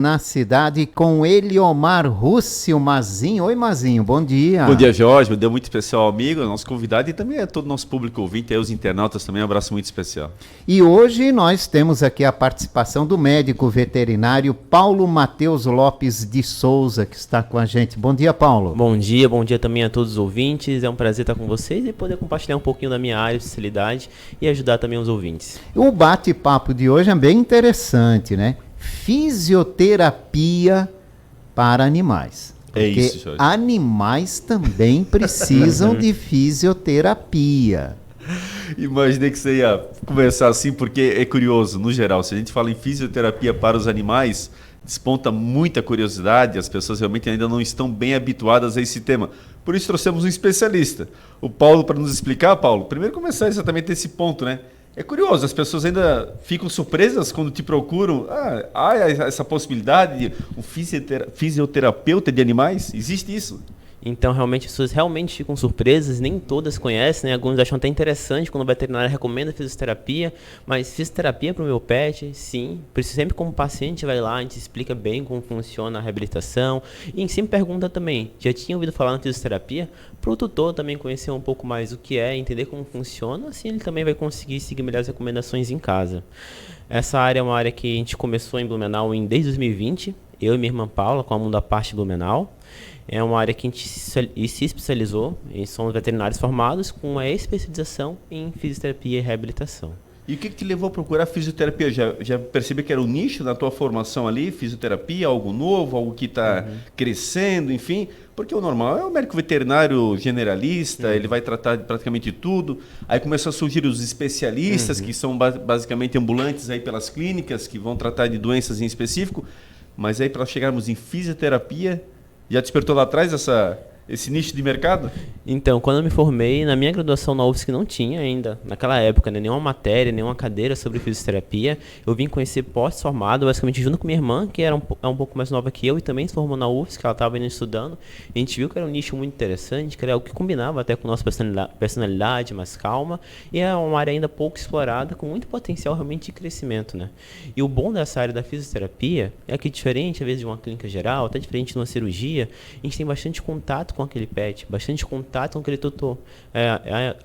Na cidade com Eliomar Russi, o Mazinho. Oi, Mazinho, bom dia. Bom dia, Jorge. Um dia muito especial, amigo, nosso convidado e também a todo o nosso público ouvinte, aí os internautas também, um abraço muito especial. E hoje nós temos aqui a participação do médico veterinário Paulo Matheus Lopes de Souza, que está com a gente. Bom dia, Paulo. Bom dia também a todos os ouvintes. É um prazer estar com vocês e poder compartilhar um pouquinho da minha área de especialidade e ajudar também os ouvintes. O bate-papo de hoje é bem interessante, né? Fisioterapia para animais. É isso, Jorge. Animais também precisam de fisioterapia. Imaginei que você ia começar assim, porque é curioso, no geral, se a gente fala em fisioterapia para os animais, desponta muita curiosidade, as pessoas realmente ainda não estão bem habituadas a esse tema. Por isso trouxemos um especialista, o Paulo, para nos explicar. Paulo, primeiro começar exatamente desse ponto, né? É curioso, as pessoas ainda ficam surpresas quando te procuram. Há essa possibilidade de um fisioterapeuta de animais? Existe isso? Então, realmente, as pessoas realmente ficam surpresas, nem todas conhecem, né? Alguns acham até interessante quando o veterinário recomenda fisioterapia, mas fisioterapia para o meu pet, sim. Por isso, sempre como paciente vai lá, a gente explica bem como funciona a reabilitação. E a gente sempre pergunta também, já tinha ouvido falar na fisioterapia? Para o tutor também conhecer um pouco mais o que é, entender como funciona, assim ele também vai conseguir seguir melhores recomendações em casa. Essa área é uma área que a gente começou em Blumenau desde 2020, eu e minha irmã Paula, com a Mundo à Parte Blumenau. É uma área que a gente se especializou, e somos veterinários formados com uma especialização em fisioterapia e reabilitação. E o que te levou a procurar fisioterapia? Já percebi que era um nicho na tua formação ali, fisioterapia, algo novo, algo que está crescendo, enfim? Porque o normal é o médico veterinário generalista, ele vai tratar de praticamente tudo. Aí começam a surgir os especialistas, que são basicamente ambulantes aí pelas clínicas, que vão tratar de doenças em específico. Mas aí para chegarmos em fisioterapia, já despertou lá atrás esse nicho de mercado? Então, quando eu me formei, na minha graduação na UFSC não tinha ainda, naquela época, né, nenhuma matéria, nenhuma cadeira sobre fisioterapia. Eu vim conhecer pós-formado, basicamente junto com minha irmã, que era um pouco mais nova que eu e também se formou na UFSC, ela estava ainda estudando. A gente viu que era um nicho muito interessante, que era algo que combinava até com a nossa personalidade mais calma, e é uma área ainda pouco explorada, com muito potencial realmente de crescimento, né? E o bom dessa área da fisioterapia é que, diferente às vezes de uma clínica geral, até diferente de uma cirurgia, a gente tem bastante contato com aquele pet, bastante contato com aquele tutor.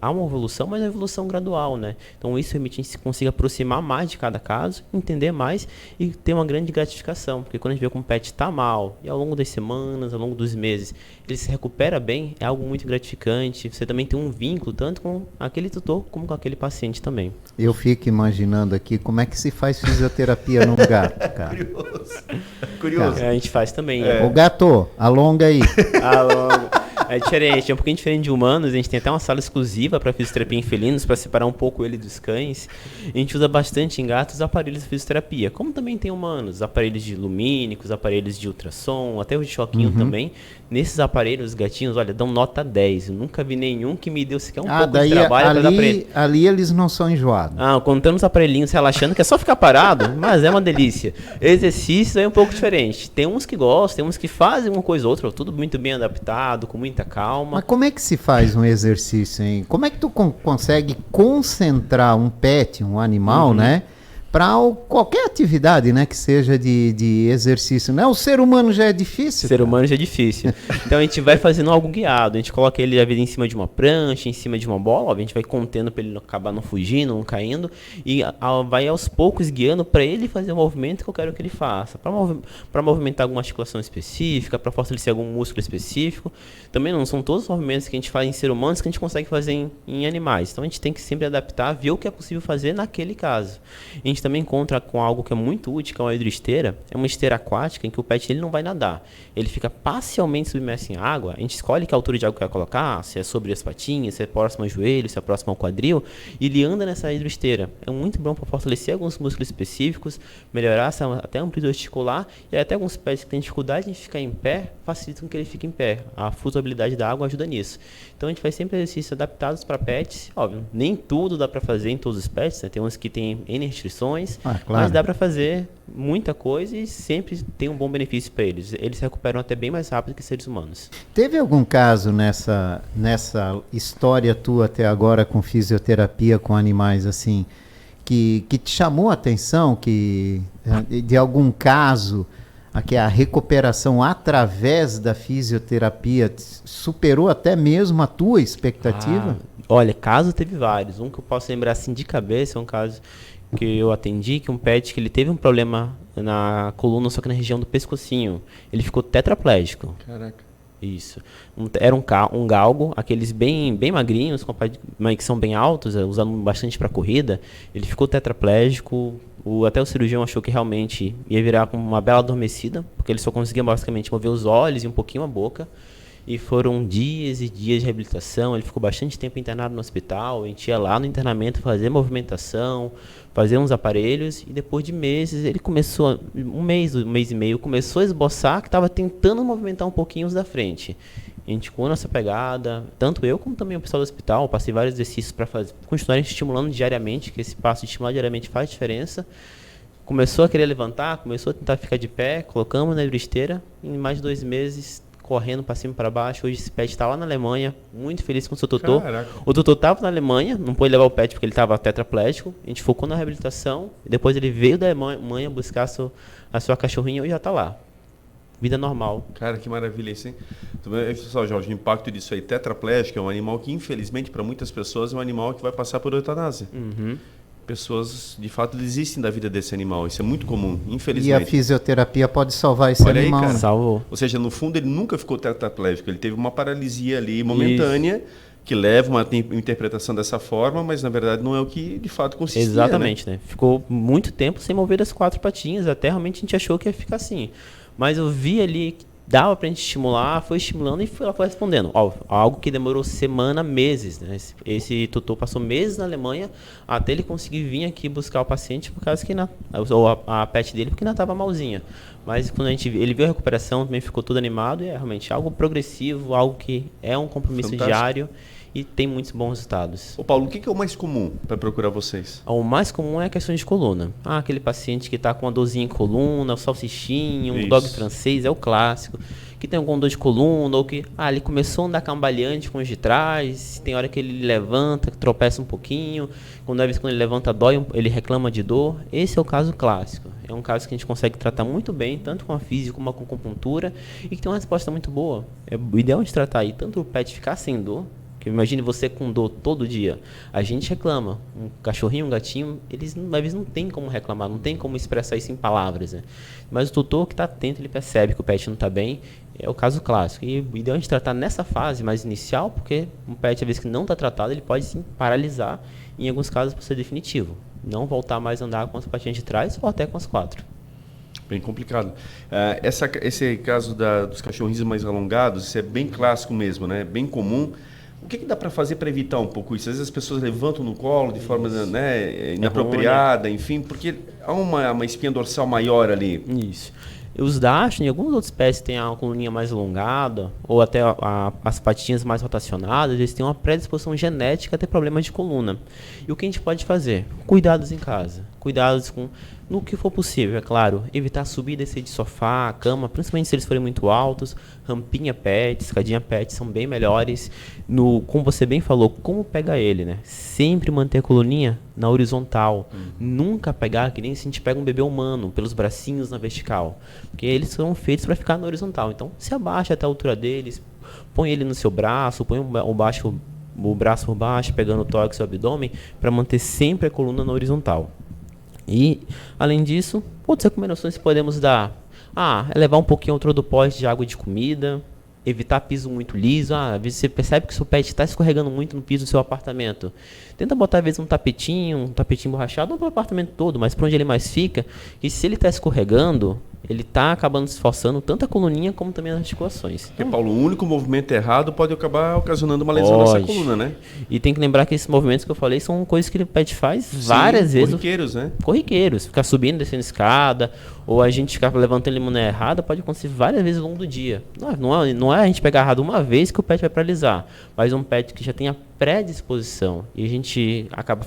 Há uma evolução, mas é uma evolução gradual, né? Então isso permite que a gente consiga aproximar mais de cada caso, entender mais e ter uma grande gratificação, porque quando a gente vê que um pet está mal, e ao longo das semanas, ao longo dos meses, ele se recupera bem, é algo muito gratificante. Você também tem um vínculo, tanto com aquele tutor, como com aquele paciente também. Eu fico imaginando aqui como é que se faz fisioterapia num gato, cara. Curioso. A gente faz também. Ô gato, alonga aí. É diferente, é um pouquinho diferente de humanos. A gente tem até uma sala exclusiva para fisioterapia em felinos, para separar um pouco ele dos cães. A gente usa bastante em gatos aparelhos de fisioterapia, como também tem humanos, aparelhos de lumínicos, aparelhos de ultrassom, até os de choquinho também. Nesses aparelhos, os gatinhos, olha, dão nota 10. Eu nunca vi nenhum que me deu sequer um pouco de trabalho para dar para ele. Ali eles não são enjoados. Contando os aparelhinhos relaxando, que é só ficar parado, mas é uma delícia. Exercício é um pouco diferente. Tem uns que gostam, tem uns que fazem uma coisa ou outra, tudo muito bem adaptado, com muita calma. Mas como é que se faz um exercício, hein? Como é que tu consegue concentrar um pet, um animal, né? Para qualquer atividade, né, que seja de exercício, né? O ser humano já é difícil. O ser humano já é difícil. Então a gente vai fazendo algo guiado. A gente coloca ele às vezes em cima de uma prancha, em cima de uma bola. A gente vai contendo para ele acabar não fugindo, não caindo. E vai aos poucos guiando para ele fazer o movimento que eu quero que ele faça. Para movimentar alguma articulação específica, para fortalecer algum músculo específico. Também não são todos os movimentos que a gente faz em ser humanos que a gente consegue fazer em animais. Então a gente tem que sempre adaptar, ver o que é possível fazer naquele caso. A gente também encontra com algo que é muito útil, que é uma hidroesteira. É uma esteira aquática em que o pet ele não vai nadar. Ele fica parcialmente submerso em água. A gente escolhe que altura de água que vai colocar, se é sobre as patinhas, se é próximo ao joelho, se é próximo ao quadril, e ele anda nessa hidroesteira. É muito bom para fortalecer alguns músculos específicos, melhorar até a amplitude articular, e até alguns pets que têm dificuldade em ficar em pé, facilitam que ele fique em pé. A flutuabilidade da água ajuda nisso. Então a gente faz sempre exercícios adaptados para pets. Óbvio, nem tudo dá para fazer em todos os pets, né? Tem uns que têm N restrições, claro. Mas dá para fazer muita coisa e sempre tem um bom benefício para eles. Eles se recuperam até bem mais rápido que seres humanos. Teve algum caso nessa história tua até agora com fisioterapia com animais assim que te chamou a atenção, que de algum caso aqui a recuperação através da fisioterapia superou até mesmo a tua expectativa? Olha, caso teve vários. Um que eu posso lembrar assim de cabeça é um caso que eu atendi, que um pet que ele teve um problema na coluna, só que na região do pescocinho. Ele ficou tetraplégico. Caraca. Isso. Era um galgo, aqueles bem magrinhos, que são bem altos, usando bastante para corrida. Ele ficou tetraplégico. Até o cirurgião achou que realmente ia virar com uma bela adormecida, porque ele só conseguia basicamente mover os olhos e um pouquinho a boca. E foram dias e dias de reabilitação. Ele ficou bastante tempo internado no hospital. A gente ia lá no internamento fazer movimentação, fazer uns aparelhos. E depois de meses, ele começou, um mês e meio, começou a esboçar que estava tentando movimentar um pouquinho os da frente. A gente com nossa pegada, tanto eu como também o pessoal do hospital, passei vários exercícios para continuar estimulando diariamente, que esse passo de estimular diariamente faz diferença. Começou a querer levantar, começou a tentar ficar de pé, colocamos na esteira. Em mais de 2 meses, correndo para cima e para baixo. Hoje esse pet está lá na Alemanha, muito feliz com o seu Totô. Caraca. O Totô estava na Alemanha, não pôde levar o pet porque ele estava tetraplégico. A gente focou na reabilitação, e depois ele veio da Alemanha buscar a sua cachorrinha e já está lá. Vida normal. Cara, que maravilha isso, hein? Pessoal, Jorge, o impacto disso aí, tetraplégico, é um animal que, infelizmente, para muitas pessoas, é um animal que vai passar por eutanásia. Uhum. Pessoas, de fato, desistem da vida desse animal. Isso é muito comum, infelizmente. E a fisioterapia pode salvar esse Olha aí, animal, cara. né? Salvou. Ou seja, no fundo, ele nunca ficou tetraplégico. Ele teve uma paralisia ali momentânea, que leva uma interpretação dessa forma, mas, na verdade, não é o que, de fato, consistia. Exatamente, né? Ficou muito tempo sem mover as 4 patinhas, até realmente a gente achou que ia ficar assim. Mas eu vi ali que dava pra gente estimular, foi estimulando e ela foi respondendo. Algo que demorou meses, né? Esse tutor passou meses na Alemanha até ele conseguir vir aqui buscar o paciente por causa que ou a pet dele porque ainda estava malzinha. Mas quando ele viu a recuperação, também ficou todo animado e é realmente algo progressivo, algo que é um compromisso Fantástico. diário e tem muitos bons resultados. Ô Paulo, o que é o mais comum para procurar vocês? O mais comum é a questão de coluna. Aquele paciente que está com uma dorzinha em coluna, o salsichinho, um Isso. dog francês, é o clássico. Que tem algum dor de coluna, ou que ele começou a andar cambaleante com os de trás, tem hora que ele levanta, que tropeça um pouquinho, quando ele levanta dói, ele reclama de dor. Esse é o caso clássico. É um caso que a gente consegue tratar muito bem, tanto com a física como com a acupuntura, e que tem uma resposta muito boa. O ideal de tratar aí, tanto o pet ficar sem dor, imagine você com dor todo dia. A gente reclama. Um cachorrinho, um gatinho, eles às vezes não tem como reclamar, não tem como expressar isso em palavras, né? Mas o tutor que está atento, ele percebe que o pet não está bem. É o caso clássico. E o ideal é a gente tratar nessa fase mais inicial, porque um pet, às vezes, que não está tratado, ele pode sim paralisar, e em alguns casos pode ser definitivo. Não voltar mais a andar com as patinhas de trás ou até com as 4. Bem complicado. Esse caso dos cachorrinhos mais alongados, isso é bem clássico mesmo, né? Bem comum. O que dá para fazer para evitar um pouco isso? Às vezes as pessoas levantam no colo de forma inapropriada, enfim, porque há uma espinha dorsal maior ali. Isso. Os Dachshund e algumas outras espécies têm a coluninha mais alongada, ou até as patinhas mais rotacionadas, eles têm uma predisposição genética a ter problemas de coluna. E o que a gente pode fazer? Cuidados em casa. Cuidados no que for possível, é claro. Evitar subir e descer de sofá, cama, principalmente se eles forem muito altos. Rampinha pet, escadinha pet são bem melhores. Como você bem falou, como pegar ele, né? Sempre manter a coluninha na horizontal. Nunca pegar, que nem se a gente pega um bebê humano, pelos bracinhos na vertical. Porque eles são feitos para ficar na horizontal. Então, se abaixa até a altura deles, põe ele no seu braço, põe o braço por baixo, pegando o tórax e o abdômen, para manter sempre a coluna na horizontal. E, além disso, outras recomendações que podemos dar. É levar um pouquinho ao do poste de água e de comida. Evitar piso muito liso. Às vezes você percebe que o seu pet está escorregando muito no piso do seu apartamento. Tenta botar, às vezes, um tapetinho borrachado, não para o apartamento todo, mas para onde ele mais fica. E se ele está escorregando, ele está acabando se esforçando tanto a coluninha como também as articulações. Porque, Paulo, o único movimento errado pode acabar ocasionando uma lesão nessa coluna, né? E tem que lembrar que esses movimentos que eu falei são coisas que o pet faz várias vezes. Corriqueiros, né? Corriqueiros. Ficar subindo, descendo escada, ou a gente ficar levantando ele na maneira errada, pode acontecer várias vezes ao longo do dia. Não é a gente pegar errado uma vez que o pet vai paralisar, mas um pet que já tem a predisposição e a gente acaba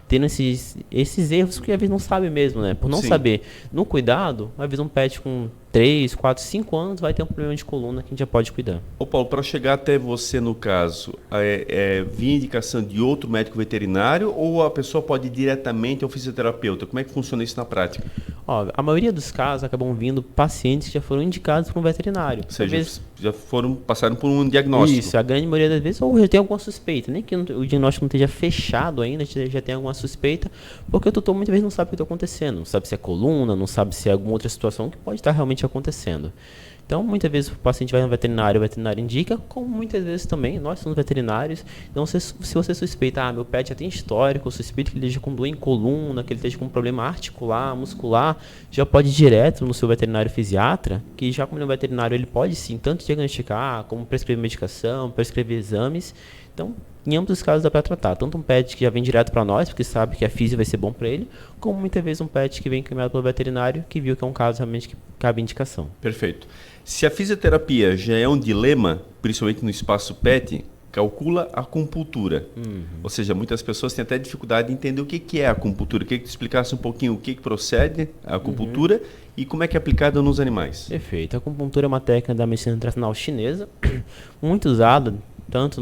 tendo esses erros que às vezes não sabe mesmo, né? Por não saber. No cuidado, às vezes um pet com 3, 4, 5 anos vai ter um problema de coluna que a gente já pode cuidar. Ô Paulo, para chegar até você no caso, via indicação de outro médico veterinário ou a pessoa pode ir diretamente ao fisioterapeuta? Como é que funciona isso na prática? Ó, a maioria dos casos acabam vindo pacientes que já foram indicados por um veterinário. Ou seja, Talvez, passaram por um diagnóstico. isso, a grande maioria das vezes, ou já tem alguma suspeita, nem que o diagnóstico não esteja fechado ainda, já tem alguma suspeita, porque o tutor muitas vezes não sabe o que está acontecendo, não sabe se é coluna, não sabe se é alguma outra situação que pode estar realmente acontecendo. Então, muitas vezes o paciente vai no veterinário, o veterinário indica, como muitas vezes também nós somos veterinários. Então, se você suspeita, meu pet já tem histórico, eu suspeito que ele esteja com dor em coluna, que ele esteja com um problema articular, muscular, já pode ir direto no seu veterinário fisiatra, que já como ele é um veterinário, ele pode sim tanto diagnosticar, como prescrever medicação, prescrever exames. Então, em ambos os casos dá para tratar. Tanto um pet que já vem direto para nós, porque sabe que a física vai ser bom para ele, como muitas vezes um pet que vem encaminhado pelo veterinário, que viu que é um caso realmente que cabe indicação. Perfeito. Se a fisioterapia já é um dilema, principalmente no espaço pet, calcula a acupuntura. Ou seja, muitas pessoas têm até dificuldade de entender o que é a acupuntura. Eu queria que tu explicasse um pouquinho o que procede a acupuntura e como é que é aplicada nos animais. Perfeito. A acupuntura é uma técnica da medicina tradicional chinesa, muito usada tanto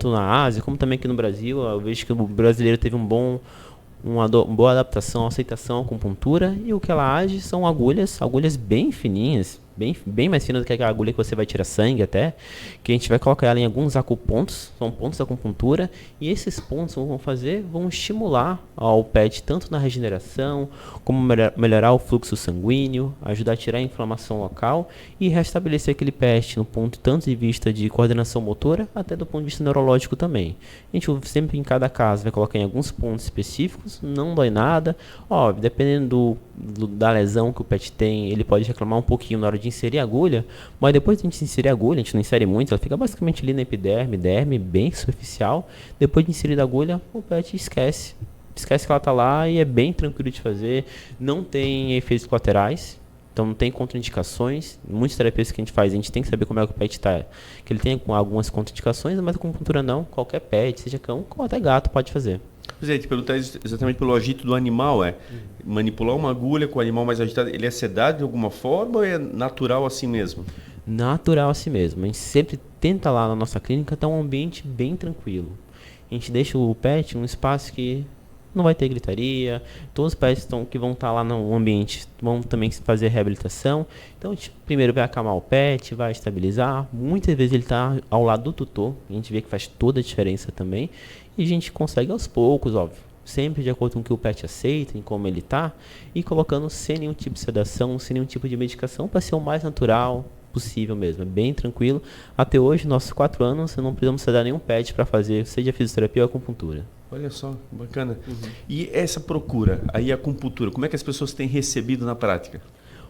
na Ásia como também aqui no Brasil. Eu vejo que o brasileiro teve uma boa adaptação, aceitação à acupuntura, e o que ela age são agulhas bem fininhas, bem mais finas do que aquela agulha que você vai tirar sangue até, que a gente vai colocar ela em alguns acupontos, são pontos da acupuntura, e esses pontos vão estimular ao pet tanto na regeneração, como melhorar o fluxo sanguíneo, ajudar a tirar a inflamação local e restabelecer aquele pet no ponto tanto de vista de coordenação motora, até do ponto de vista neurológico também. A gente sempre em cada caso vai colocar em alguns pontos específicos, não dói nada, óbvio, dependendo da lesão que o pet tem, ele pode reclamar um pouquinho na hora de inserir a agulha, mas depois de a gente inserir a agulha, a gente não insere muito, ela fica basicamente ali na epiderme, derme, bem superficial. Depois de inserir a agulha, o pet esquece que ela tá lá e é bem tranquilo de fazer, não tem efeitos colaterais, então não tem contraindicações. Muitas terapias que a gente faz, a gente tem que saber como é que o pet está, que ele tem algumas contraindicações, mas a acupuntura não, qualquer pet, seja cão ou até gato, pode fazer. Pois é, te perguntar exatamente pelo agito do animal, manipular uma agulha com o animal mais agitado, ele é sedado de alguma forma ou é natural assim mesmo? Natural assim mesmo. A gente sempre tenta lá na nossa clínica ter um ambiente bem tranquilo. A gente deixa o pet num espaço que não vai ter gritaria, todos os pets que vão estar lá no ambiente vão também fazer reabilitação. Então a gente primeiro vai acalmar o pet, vai estabilizar. Muitas vezes ele está ao lado do tutor, a gente vê que faz toda a diferença também. E a gente consegue aos poucos, óbvio, sempre de acordo com o que o pet aceita, em como ele está, e colocando sem nenhum tipo de sedação, sem nenhum tipo de medicação, para ser o mais natural possível mesmo. É bem tranquilo. Até hoje, nossos 4 anos, não precisamos sedar nenhum pet para fazer, seja fisioterapia ou acupuntura. Olha só, bacana. E essa procura, aí a acupuntura, como é que as pessoas têm recebido na prática?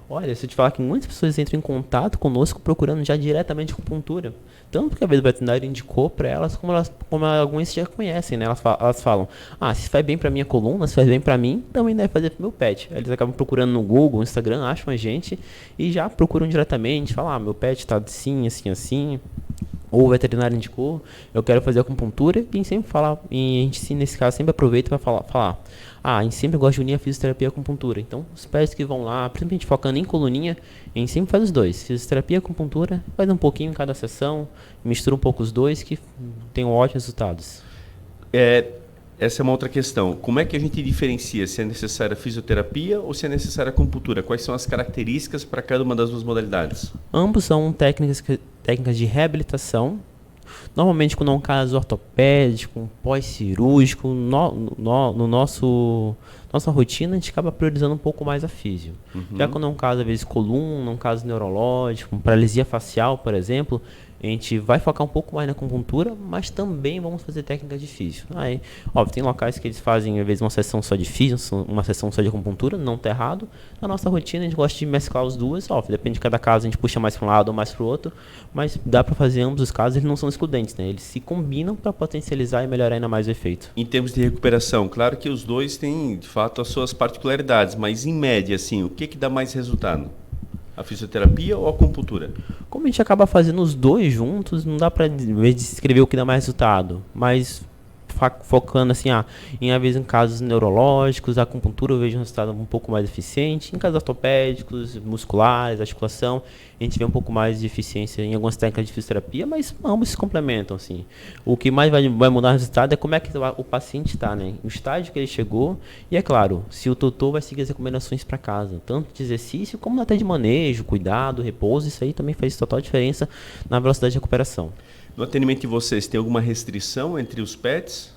Olha, se eu te falar que muitas pessoas entram em contato conosco procurando já diretamente acupuntura. Tanto porque a vez o veterinário indicou para elas, como algumas já conhecem, né? Elas falam, se faz bem para minha coluna, se faz bem para mim, também deve fazer para meu pet. Eles acabam procurando no Google, no Instagram, acham a gente e já procuram diretamente, falam, meu pet está assim, assim, assim. Ou o veterinário indicou, eu quero fazer acupuntura, e a gente sempre fala, e a gente nesse caso sempre aproveita para falar, a gente sempre gosta de unir a fisioterapia e a acupuntura. Então, os pets que vão lá, principalmente focando em coluninha, a gente sempre faz os dois, fisioterapia e acupuntura, faz um pouquinho em cada sessão, mistura um pouco os dois, que tem ótimos resultados. Essa é uma outra questão. Como é que a gente diferencia se é necessária fisioterapia ou se é necessária acupuntura? Quais são as características para cada uma das duas modalidades? Ambos são técnicas de reabilitação. Normalmente, quando é um caso ortopédico, pós-cirúrgico, no nossa rotina, a gente acaba priorizando um pouco mais a físio. Já quando é um caso, às vezes, coluna, um caso neurológico, paralisia facial, por exemplo, a gente vai focar um pouco mais na acupuntura, mas também vamos fazer técnicas de físio. Aí, óbvio, tem locais que eles fazem, às vezes, uma sessão só de físio, uma sessão só de acupuntura, não está errado. Na nossa rotina, a gente gosta de mesclar os duas. Óbvio, depende de cada caso, a gente puxa mais para um lado ou mais para o outro, mas dá para fazer ambos os casos, eles não são excludentes, né? Eles se combinam para potencializar e melhorar ainda mais o efeito. Em termos de recuperação, claro que os dois têm, de fato, as suas particularidades, mas em média, assim, o que dá mais resultado? A fisioterapia ou a acupuntura? Como a gente acaba fazendo os dois juntos, não dá para descrever o que dá mais resultado, mas focando assim, em às vezes em casos neurológicos, a acupuntura eu vejo um resultado um pouco mais eficiente, em casos ortopédicos, musculares, articulação, a gente vê um pouco mais de eficiência em algumas técnicas de fisioterapia, mas ambos se complementam, assim. O que mais vai mudar o resultado é como é que o paciente está, né? O estágio que ele chegou, e é claro, se o tutor vai seguir as recomendações para casa, tanto de exercício como até de manejo, cuidado, repouso, isso aí também faz total diferença na velocidade de recuperação. No atendimento de vocês, tem alguma restrição entre os pets?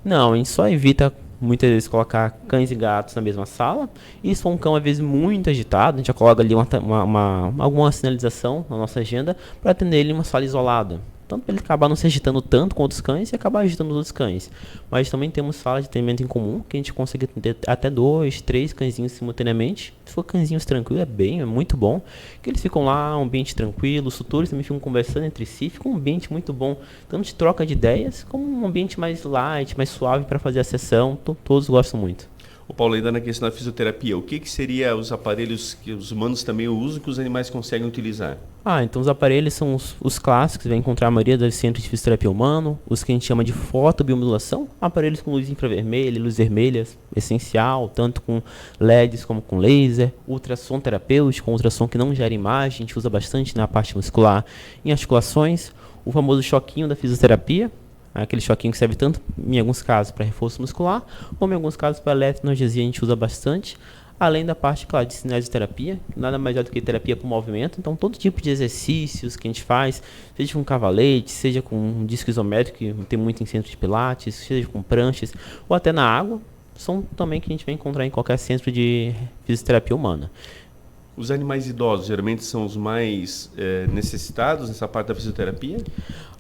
Não, a gente só evita muitas vezes colocar cães e gatos na mesma sala. E se for um cão às vezes muito agitado, a gente já coloca ali alguma sinalização na nossa agenda para atender ele em uma sala isolada. Tanto para ele acabar não se agitando tanto com outros cães e acabar agitando os outros cães. Mas também temos salas de atendimento em comum, que a gente consegue atender até 2, 3 cãezinhos simultaneamente. Se for cãezinhos tranquilos, é muito bom. Que eles ficam lá, um ambiente tranquilo, os tutores também ficam conversando entre si, fica um ambiente muito bom, tanto de troca de ideias, como um ambiente mais light, mais suave para fazer a sessão. Todos gostam muito. O Paulo, ainda na questão da fisioterapia, o que seria os aparelhos que os humanos também usam que os animais conseguem utilizar? Então os aparelhos são os clássicos, você vai encontrar a maioria dos centros de fisioterapia humano, os que a gente chama de fotobiomodulação, aparelhos com luz infravermelha, luz vermelha, essencial, tanto com LEDs como com laser, ultrassom terapêutico, ultrassom que não gera imagem, a gente usa bastante na parte muscular, em articulações, o famoso choquinho da fisioterapia, aquele choquinho que serve tanto, em alguns casos, para reforço muscular, como em alguns casos para eletroanestesia a gente usa bastante, além da parte, claro, de cinesioterapia, nada mais é do que terapia por movimento, então todo tipo de exercícios que a gente faz, seja com cavalete, seja com um disco isométrico, que tem muito em centro de pilates, seja com pranchas, ou até na água, são também que a gente vai encontrar em qualquer centro de fisioterapia humana. Os animais idosos geralmente são os mais necessitados nessa parte da fisioterapia?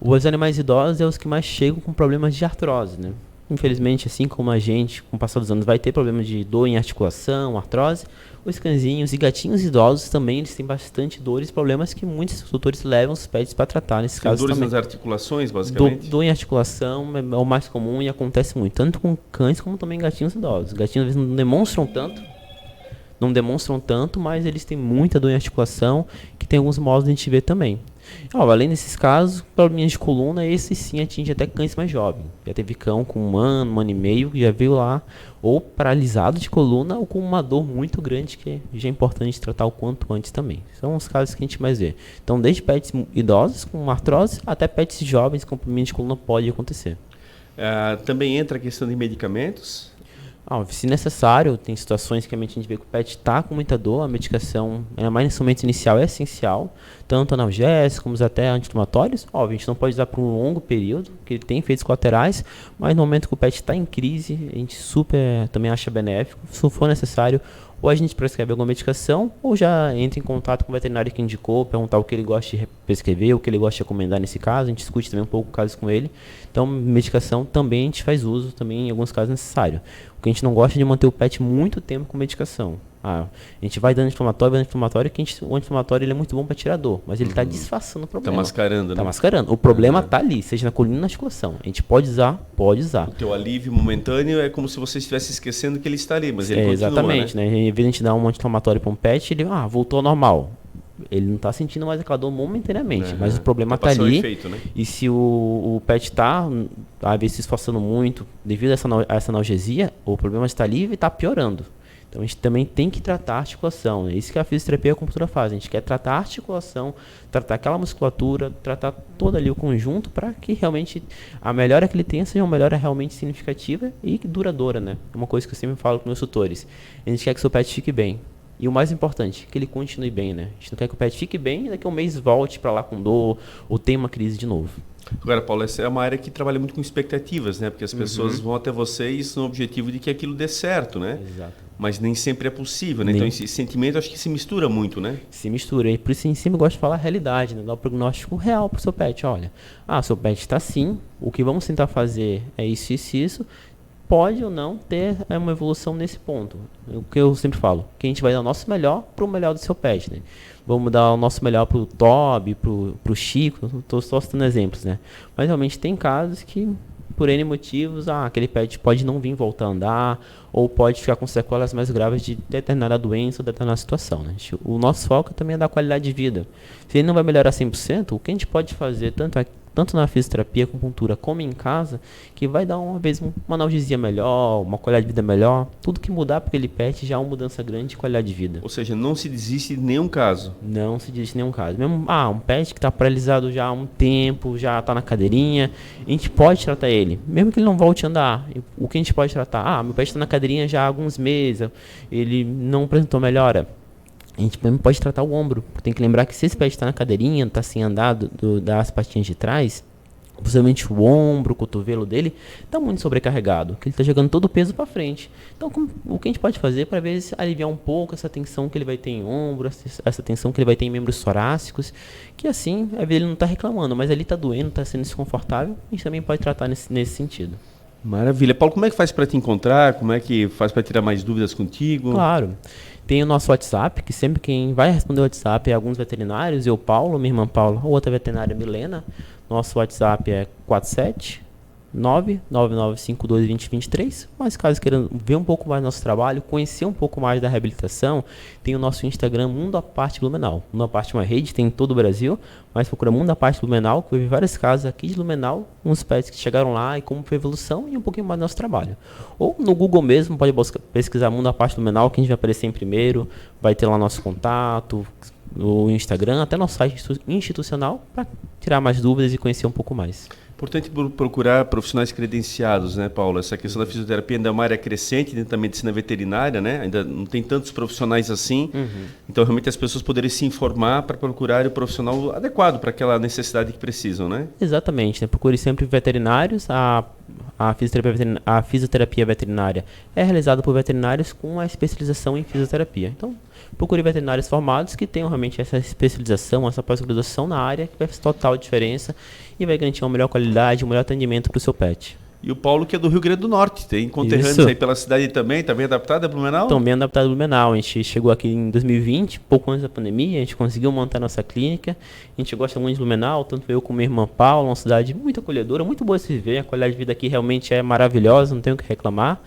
Os animais idosos são os que mais chegam com problemas de artrose, né? Infelizmente, assim como a gente, com o passar dos anos, vai ter problemas de dor em articulação, artrose, os cãezinhos e gatinhos idosos também eles têm bastante dores e problemas que muitos tutores levam os pets para tratar nesses casos dores também. nas articulações, basicamente? Dor em articulação é o mais comum e acontece muito, tanto com cães como também gatinhos idosos. Gatinhos às vezes não demonstram tanto, mas eles têm muita dor em articulação, que tem alguns modos de a gente ver também. Além desses casos, probleminhas de coluna, esse sim atinge até cães mais jovens. Já teve cão com um ano e meio, que já veio lá ou paralisado de coluna ou com uma dor muito grande, que já é importante tratar o quanto antes também. São os casos que a gente mais vê. Então, desde pets idosos com artrose até pets jovens com problemas de coluna pode acontecer. Também entra a questão de medicamentos? Se necessário, tem situações que a gente vê que o pet está com muita dor, a medicação, mais nesse momento inicial, é essencial, tanto analgésicos como até anti-inflamatórios. A gente não pode usar por um longo período, que ele tem efeitos colaterais, mas no momento que o pet está em crise, a gente super também acha benéfico. Se for necessário, ou a gente prescreve alguma medicação, ou já entra em contato com o veterinário que indicou, perguntar o que ele gosta de prescrever, o que ele gosta de recomendar nesse caso, a gente discute também um pouco o caso com ele. Então, medicação também a gente faz uso, também em alguns casos necessário. O que a gente não gosta é de manter o pet muito tempo com medicação. A gente vai dando anti-inflamatório, que o anti-inflamatório ele é muito bom para tirar dor, mas ele está disfarçando o problema. Está mascarando, né? Está mascarando. O problema está ali, seja na coluna ou na articulação. A gente pode usar, O teu alívio momentâneo é como se você estivesse esquecendo que ele está ali, mas ele continua, exatamente, né? Em vez de a gente dar um anti-inflamatório para um pet, ele voltou ao normal. Ele não está sentindo mais aquela dor momentaneamente, mas o problema está ali. Efeito, né? E se o pet está, às vezes, se esforçando muito devido a essa analgesia, o problema está ali e está piorando. Então a gente também tem que tratar a articulação. É isso que a fisioterapia e a acupuntura faz. A gente quer tratar a articulação, tratar aquela musculatura, tratar todo ali o conjunto para que realmente a melhora que ele tenha seja uma melhora realmente significativa e duradoura, né? É uma coisa que eu sempre falo com meus tutores. A gente quer que o seu pet fique bem. E o mais importante, que ele continue bem, né? A gente não quer que o pet fique bem e daqui a um mês volte para lá com dor ou tenha uma crise de novo. Agora, Paulo, essa é uma área que trabalha muito com expectativas, né? Porque as pessoas vão até vocês no objetivo de que aquilo dê certo, né? Exato. Mas nem sempre é possível, né? Então, esse sentimento acho que se mistura muito, né? Se mistura. E por isso a gente sempre gosta de falar a realidade, né? Dar o prognóstico real para o seu pet. Olha, seu pet está assim, o que vamos tentar fazer é isso, isso e isso. Pode ou não ter uma evolução nesse ponto. O que eu sempre falo, que a gente vai dar o nosso melhor para o melhor do seu pet, né? Vamos dar o nosso melhor para o Toby, para o Chico, estou só citando exemplos, né? Mas realmente tem casos que, por N motivos, aquele pet pode não vir voltar a andar, ou pode ficar com sequelas mais graves de determinada doença ou determinada situação, né? O nosso foco também é dar qualidade de vida. Se ele não vai melhorar 100%, o que a gente pode fazer, tanto tanto na fisioterapia, acupuntura, como em casa, que vai dar uma analgesia melhor, uma qualidade de vida melhor. Tudo que mudar para aquele pet já é uma mudança grande de qualidade de vida. Ou seja, não se desiste de nenhum caso. Não se desiste de nenhum caso. Mesmo, um pet que está paralisado já há um tempo, já está na cadeirinha, a gente pode tratar ele, mesmo que ele não volte a andar. O que a gente pode tratar? Meu pet está na cadeirinha já há alguns meses, ele não apresentou melhora. A gente também pode tratar o ombro. Tem que lembrar que se esse pet está na cadeirinha, está sem andar das patinhas de trás, possivelmente o ombro, o cotovelo dele está muito sobrecarregado, que ele está jogando todo o peso para frente. Então, o que a gente pode fazer para ver se aliviar um pouco essa tensão que ele vai ter em ombro, essa tensão que ele vai ter em membros torácicos, que assim, às vezes ele não está reclamando, mas ali está doendo, está sendo desconfortável, a gente também pode tratar nesse sentido. Maravilha. Paulo, como é que faz para te encontrar? Como é que faz para tirar mais dúvidas contigo? Claro. Tem o nosso WhatsApp, que sempre quem vai responder o WhatsApp é alguns veterinários, eu, Paulo, minha irmã Paula, ou outra veterinária, Milena. Nosso WhatsApp é 479-9952-2023. Mas caso queiram ver um pouco mais do nosso trabalho, conhecer um pouco mais da reabilitação, tem o nosso Instagram, Mundo à Parte Blumenau. Mundo à Parte é uma rede, tem em todo o Brasil, mas procura Mundo à Parte Blumenau, que eu vi vários casos aqui de Blumenau, uns pets que chegaram lá e como foi a evolução e um pouquinho mais do nosso trabalho. Ou no Google mesmo, pode pesquisar Mundo à Parte Blumenau, que a gente vai aparecer em primeiro, vai ter lá nosso contato, no Instagram, até nosso site institucional, para tirar mais dúvidas e conhecer um pouco mais. Importante procurar profissionais credenciados, né, Paulo? Essa questão da fisioterapia ainda é uma área crescente dentro da medicina veterinária, né? Ainda não tem tantos profissionais assim. Então, realmente, as pessoas poderiam se informar para procurar o profissional adequado para aquela necessidade que precisam, né? Exatamente, né? Procure sempre veterinários. A fisioterapia veterinária é realizada por veterinários com a especialização em fisioterapia. Então, procure veterinários formados que tenham realmente essa especialização, essa pós-graduação na área, que vai fazer total diferença e vai garantir uma melhor qualidade, um melhor atendimento para o seu pet. E o Paulo, que é do Rio Grande do Norte, tem conterrâneos aí pela cidade também, está bem adaptado a Blumenau? Estão bem adaptados a Blumenau. A gente chegou aqui em 2020, pouco antes da pandemia, a gente conseguiu montar nossa clínica. A gente gosta muito de Blumenau, tanto eu como minha irmã Paula, uma cidade muito acolhedora, muito boa de se viver. A qualidade de vida aqui realmente é maravilhosa, não tenho o que reclamar.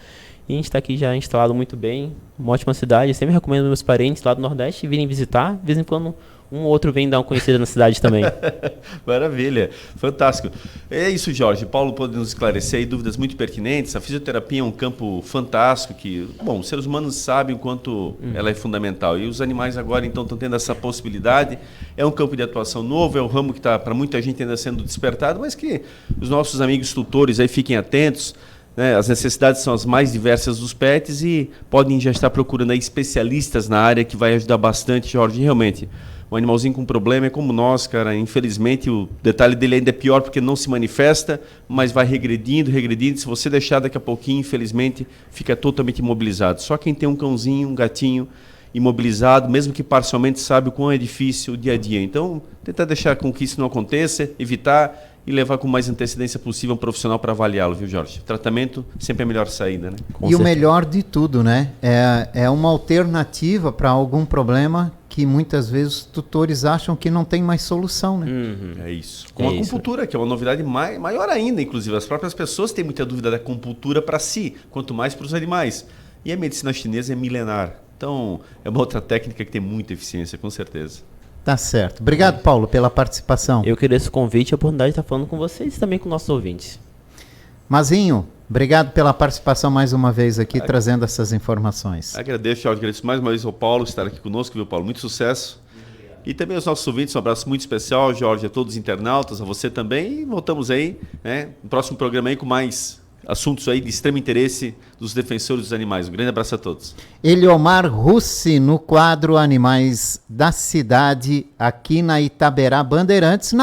E a gente está aqui já instalado muito bem, uma ótima cidade. Eu sempre recomendo meus parentes lá do Nordeste virem visitar. De vez em quando um ou outro vem dar uma conhecida na cidade também. Maravilha, fantástico. É isso, Jorge. Paulo pode nos esclarecer aí dúvidas muito pertinentes. A fisioterapia é um campo fantástico que, bom, os seres humanos sabem o quanto ela é fundamental. E os animais agora, então, estão tendo essa possibilidade. É um campo de atuação novo, é um ramo que está, para muita gente, ainda sendo despertado, mas que os nossos amigos tutores aí fiquem atentos. Né? As necessidades são as mais diversas dos pets e podem já estar procurando aí especialistas na área que vai ajudar bastante, Jorge, realmente. Um animalzinho com problema é como nós, cara. Infelizmente, o detalhe dele ainda é pior porque não se manifesta, mas vai regredindo, regredindo. Se você deixar daqui a pouquinho, infelizmente, fica totalmente imobilizado. Só quem tem um cãozinho, um gatinho imobilizado, mesmo que parcialmente, sabe o quão é difícil o dia a dia. Então, tentar deixar com que isso não aconteça, evitar e levar com mais antecedência possível um profissional para avaliá-lo, viu, Jorge? Tratamento sempre é a melhor saída, né? E o melhor de tudo, né? É uma alternativa para algum problema que muitas vezes os tutores acham que não tem mais solução, né? É isso. Com a acupuntura, que é uma novidade maior ainda, inclusive. As próprias pessoas têm muita dúvida da acupuntura para si, quanto mais para os animais. E a medicina chinesa é milenar. Então, é uma outra técnica que tem muita eficiência, com certeza. Tá certo. Obrigado, Paulo, pela participação. Eu queria esse convite e a oportunidade de estar falando com vocês e também com nossos ouvintes. Mazinho, obrigado pela participação mais uma vez aqui, trazendo essas informações. Agradeço, Jorge. Agradeço mais uma vez ao Paulo estar aqui conosco, viu, Paulo? Muito sucesso. E também aos nossos ouvintes, um abraço muito especial, Jorge, a todos os internautas, a você também. E voltamos aí, né, no próximo programa aí com mais assuntos aí de extremo interesse dos defensores dos animais. Um grande abraço a todos. Eliomar Russi, no quadro Animais da Cidade, aqui na Itaberá Bandeirantes.